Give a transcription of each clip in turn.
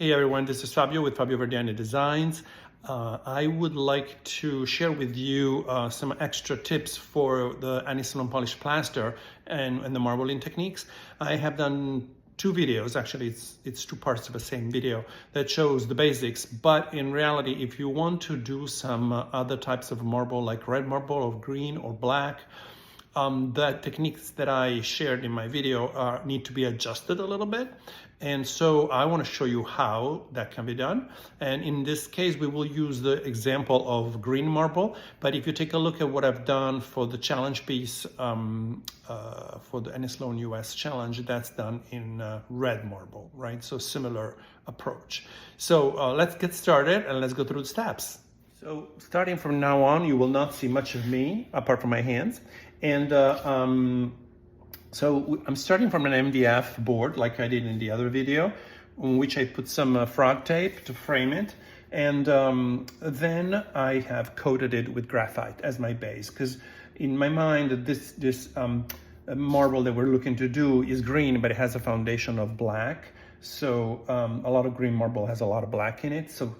Hey everyone, this is Fabio with Fabio Verdiani Designs. I would like to share with you some extra tips for the Annie Sloan Polished Plaster and the marbling techniques. I have done two videos, actually it's two parts of the same video that shows the basics, but in reality if you want to do some other types of marble like red marble or green or black, the techniques that I shared in my video need to be adjusted a little bit. And so I want to show you how that can be done. And in this case, we will use the example of green marble. But if you take a look at what I've done for the challenge piece, for the Annie Sloan US challenge, that's done in red marble, right? So similar approach. So let's get started and let's go through the steps. So starting from now on, you will not see much of me apart from my hands. And so I'm starting from an MDF board like I did in the other video, on which I put some frog tape to frame it. And then I have coated it with graphite as my base, because in my mind this marble that we're looking to do is green, but it has a foundation of black. So a lot of green marble has a lot of black in it, so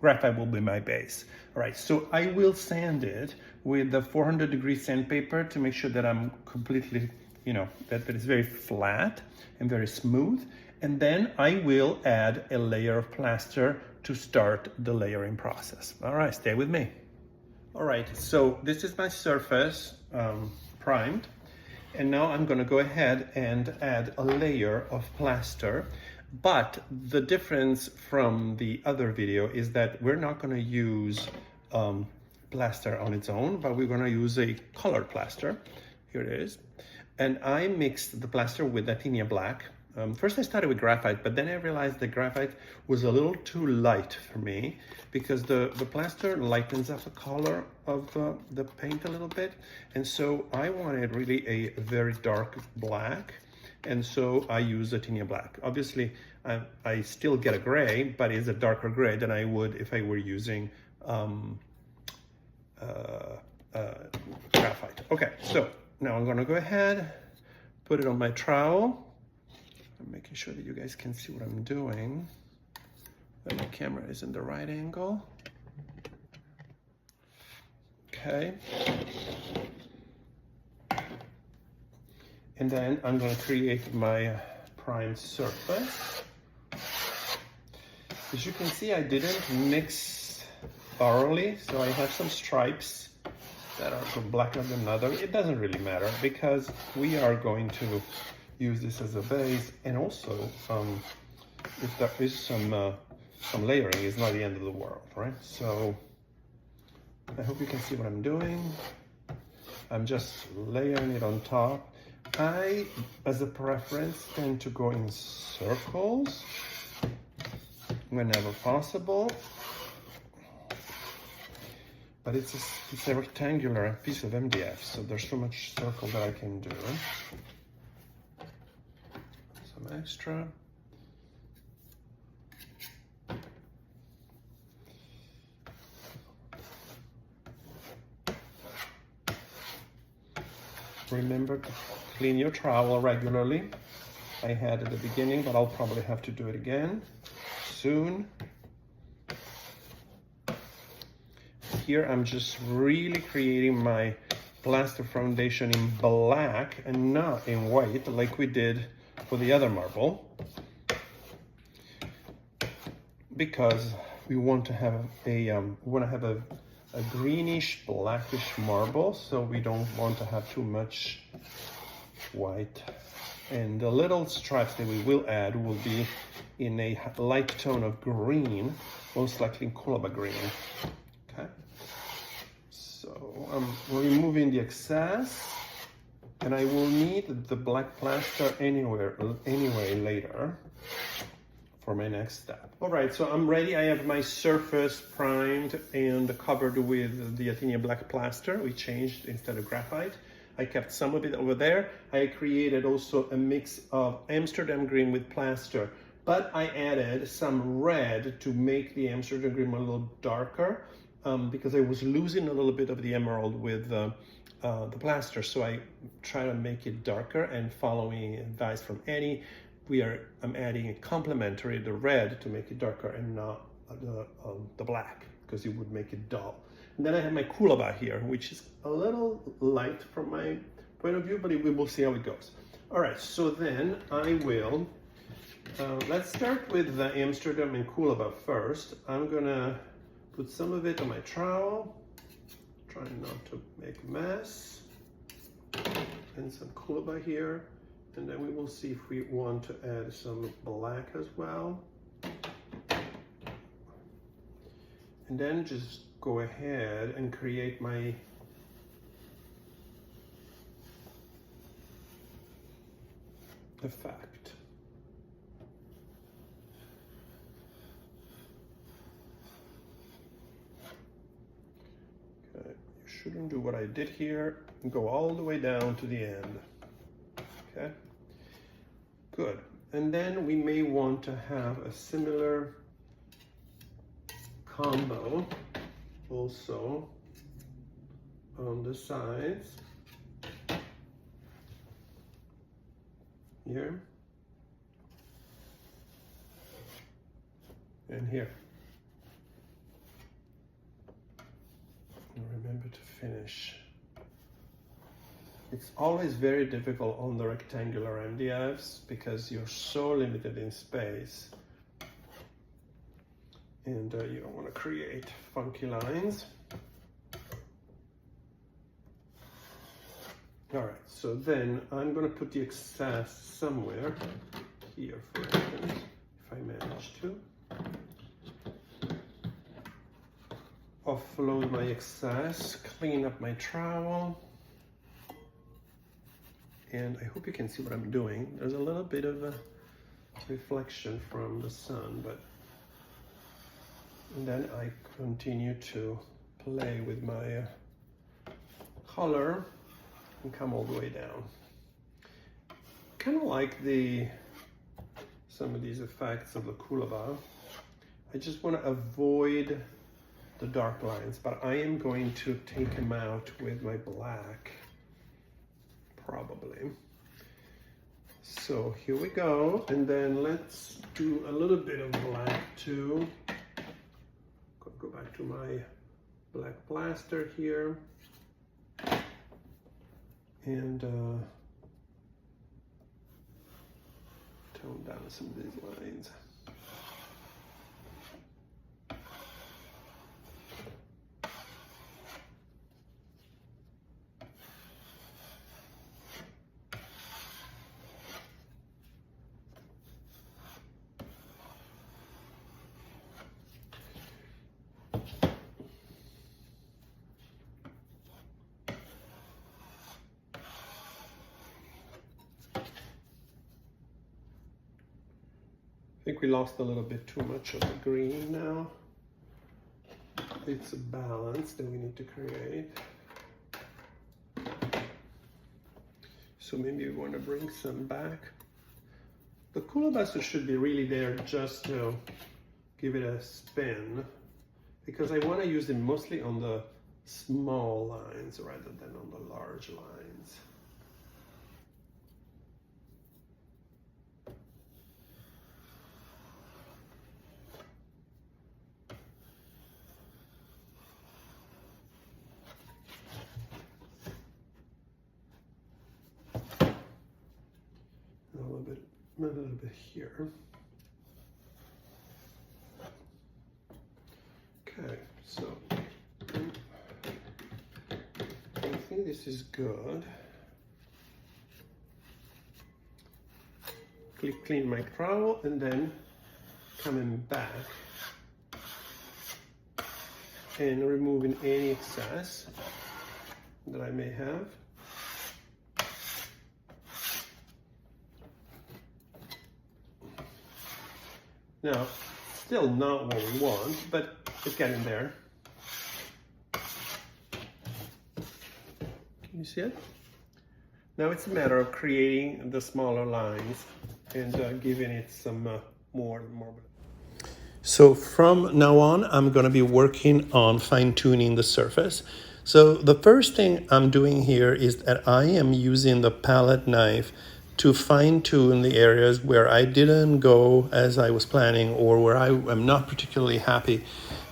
graphite will be my base. All right, so I will sand it with the 400-degree sandpaper to make sure that I'm completely, that it's very flat and very smooth. And then I will add a layer of plaster to start the layering process. All right, stay with me. All right, so this is my surface primed. And now I'm gonna go ahead and add a layer of plaster. But the difference from the other video is that we're not gonna use plaster on its own, but we're gonna use a colored plaster. Here it is. And I mixed the plaster with Athenia black. First I started with graphite, but then I realized the graphite was a little too light for me because the plaster lightens up the color of the paint a little bit. And so I wanted really a very dark black. And so I use Athenia black. Obviously, I still get a gray, but it's a darker gray than I would if I were using graphite. Okay, so now I'm gonna go ahead, put it on my trowel. I'm making sure that you guys can see what I'm doing, that my camera is in the right angle. Okay. And then I'm going to create my primed surface. As you can see, I didn't mix thoroughly, so I have some stripes that are blacker than other. It doesn't really matter because we are going to use this as a base, and also if there is some layering, it's not the end of the world, right? So I hope you can see what I'm doing. I'm just layering it on top. I, as a preference, tend to go in circles whenever possible, but it's a rectangular piece of MDF, so there's so much circle that I can do. Some extra. Remember to clean your trowel regularly. I had at the beginning, but I'll probably have to do it again soon. Here I'm just really creating my plaster foundation in black and not in white like we did for the other marble, because we want to have a greenish blackish marble, so we don't want to have too much white. And the little stripes that we will add will be in a light tone of green, most likely Colaba green. Okay, so I'm removing the excess, and I will need the black plaster anyway later for my next step. All right, so I'm ready. I have my surface primed and covered with the Athenia black plaster. We changed instead of graphite. I kept some of it over there. I created also a mix of Amsterdam green with plaster, but I added some red to make the Amsterdam green a little darker because I was losing a little bit of the emerald with the plaster. So I try to make it darker, and following advice from Annie, I'm adding a complementary, the red, to make it darker, and not the black, because it would make it dull. And then I have my Kulaba here, which is a little light from my point of view, but we will see how it goes. All right, so then I will, let's start with the Amsterdam and Kulaba first. I'm gonna put some of it on my trowel, trying not to make a mess, and some Kulaba here. And then we will see if we want to add some black as well. And then just go ahead and create my effect. Okay, you shouldn't do what I did here and go all the way down to the end. Okay, good. And then we may want to have a similar combo also on the sides here and here. And remember to finish. It's always very difficult on the rectangular MDFs because you're so limited in space, and you don't want to create funky lines. All right, so then I'm going to put the excess somewhere here, for instance, if I manage to. Offload my excess, clean up my trowel. And I hope you can see what I'm doing. There's a little bit of a reflection from the sun, but and then I continue to play with my color and come all the way down. Kind of like some of these effects of the Kulaba. I just want to avoid the dark lines, but I am going to take them out with my black. Probably. So here we go, and then let's do a little bit of black too. Go back to my black plaster here, and tone down some of these lines. I think we lost a little bit too much of the green now. It's a balance that we need to create. So maybe we want to bring some back. The Kulabasa should be really there just to give it a spin, because I want to use it mostly on the small lines rather than on the large lines. A little bit here. Okay, so I think this is good. Clean my trowel and then coming back and removing any excess that I may have. Now, still not what we want, but it's getting there. Can you see it? Now it's a matter of creating the smaller lines and giving it some more. So from now on, I'm going to be working on fine-tuning the surface. So the first thing I'm doing here is that I am using the palette knife to fine tune the areas where I didn't go as I was planning, or where I am not particularly happy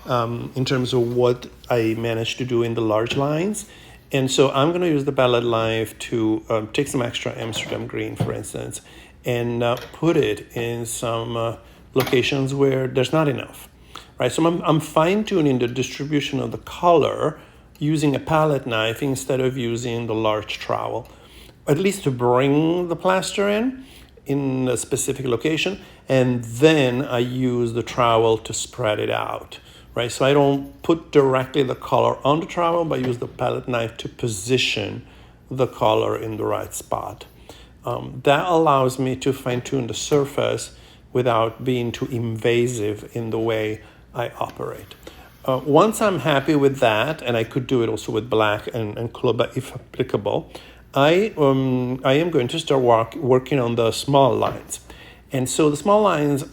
in terms of what I managed to do in the large lines. And so I'm going to use the palette knife to take some extra Amsterdam green, for instance, and put it in some locations where there's not enough. Right, so I'm fine-tuning the distribution of the color using a palette knife instead of using the large trowel, at least to bring the plaster in a specific location, and then I use the trowel to spread it out. Right, so I don't put directly the color on the trowel, but I use the palette knife to position the color in the right spot. That allows me to fine-tune the surface without being too invasive in the way I operate. Once I'm happy with that, and I could do it also with black and Club if applicable, I am going to start working on the small lines. And so the small lines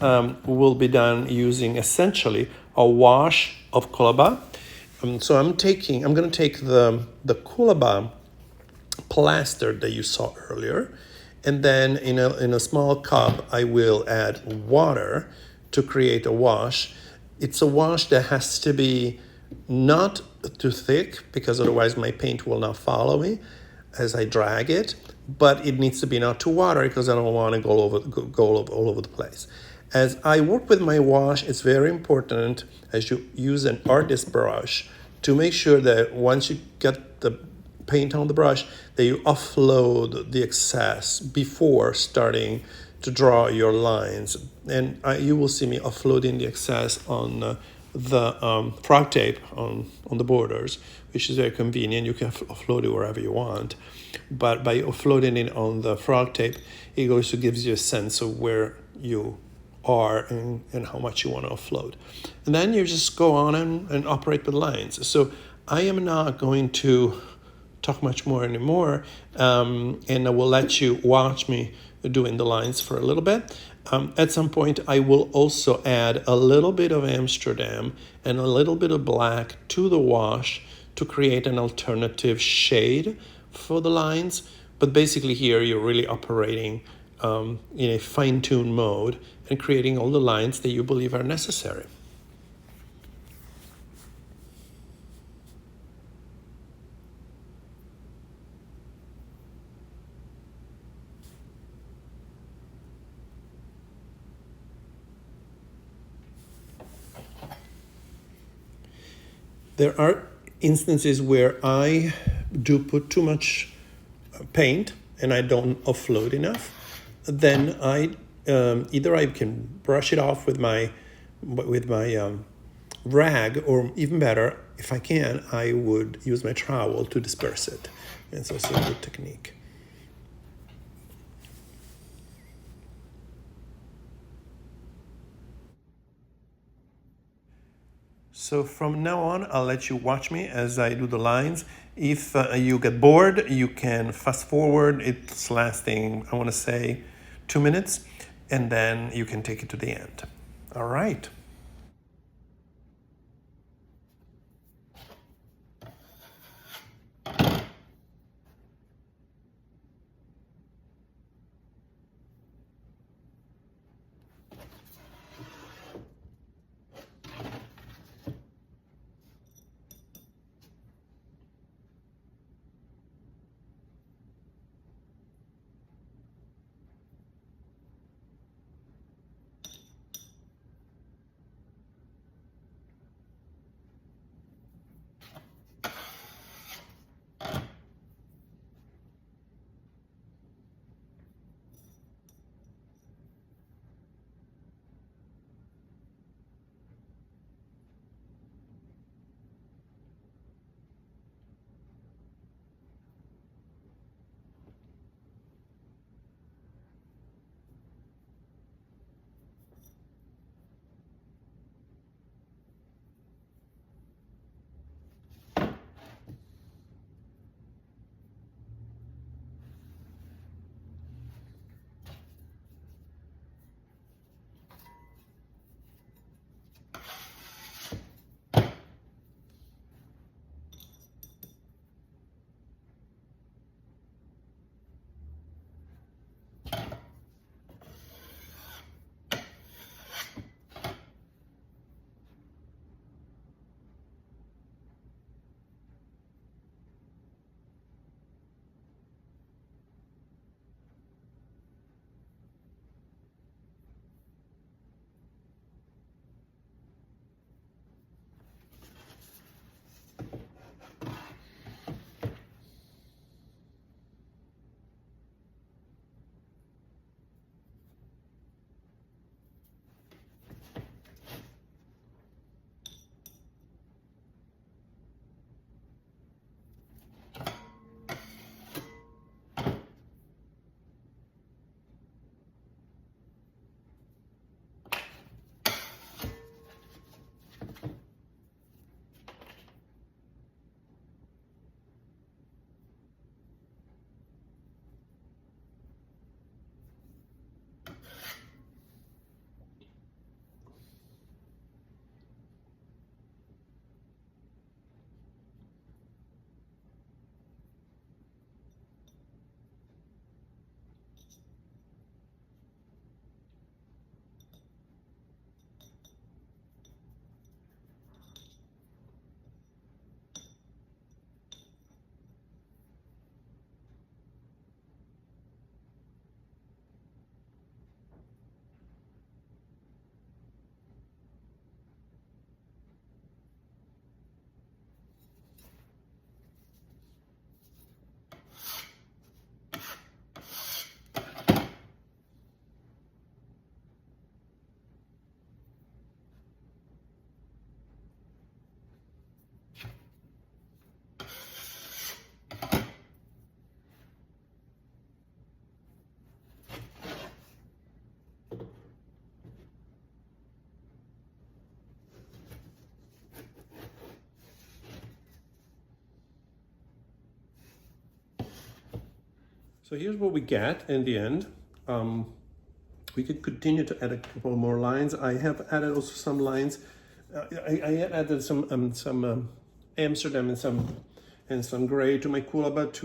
will be done using essentially a wash of Kulaba. So I'm going to take the Kulaba plaster that you saw earlier, and then in a small cup I will add water to create a wash. It's a wash that has to be not too thick, because otherwise my paint will not follow me as I drag it, but it needs to be not too watery because I don't want to go all over the place. As I work with my wash, it's very important, as you use an artist brush, to make sure that once you get the paint on the brush, that you offload the excess before starting to draw your lines. And you will see me offloading the excess on the frog tape on the borders, which is very convenient. You can offload it wherever you want, but by offloading it on the frog tape, it also gives you a sense of where you are and how much you want to offload. And then you just go on and operate with lines. So I am not going to talk much more anymore, and I will let you watch me doing the lines for a little bit. At some point, I will also add a little bit of Amsterdam and a little bit of black to the wash to create an alternative shade for the lines. But basically here, you're really operating in a fine-tuned mode and creating all the lines that you believe are necessary. There are instances where I do put too much paint and I don't offload enough. Then either I can brush it off with my rag, or even better, if I can, I would use my trowel to disperse it. It's also a good technique. So from now on, I'll let you watch me as I do the lines. If you get bored, you can fast forward. It's lasting, I want to say, 2 minutes, and then you can take it to the end. All right. So here's what we get in the end. We could continue to add a couple more lines. I have added also some lines. I added some Amsterdam and some gray to my Coolabah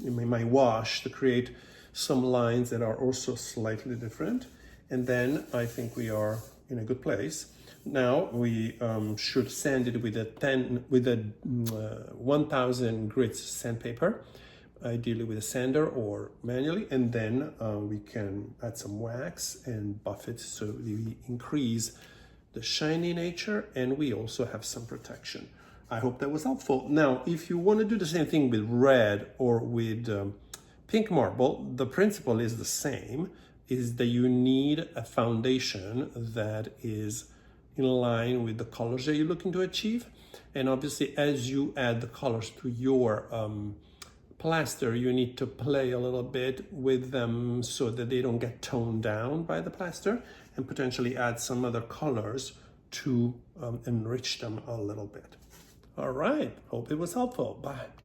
in my wash to create some lines that are also slightly different. And then I think we are in a good place. Now we should sand it with a 1000 grits sandpaper, ideally with a sander or manually, and then we can add some wax and buff it so we increase the shiny nature, and we also have some protection. I hope that was helpful. Now, if you want to do the same thing with red or with pink marble, the principle is the same, is that you need a foundation that is in line with the colors that you're looking to achieve. And obviously, as you add the colors to your plaster, you need to play a little bit with them so that they don't get toned down by the plaster, and potentially add some other colors to enrich them a little bit. All right, hope it was helpful. Bye.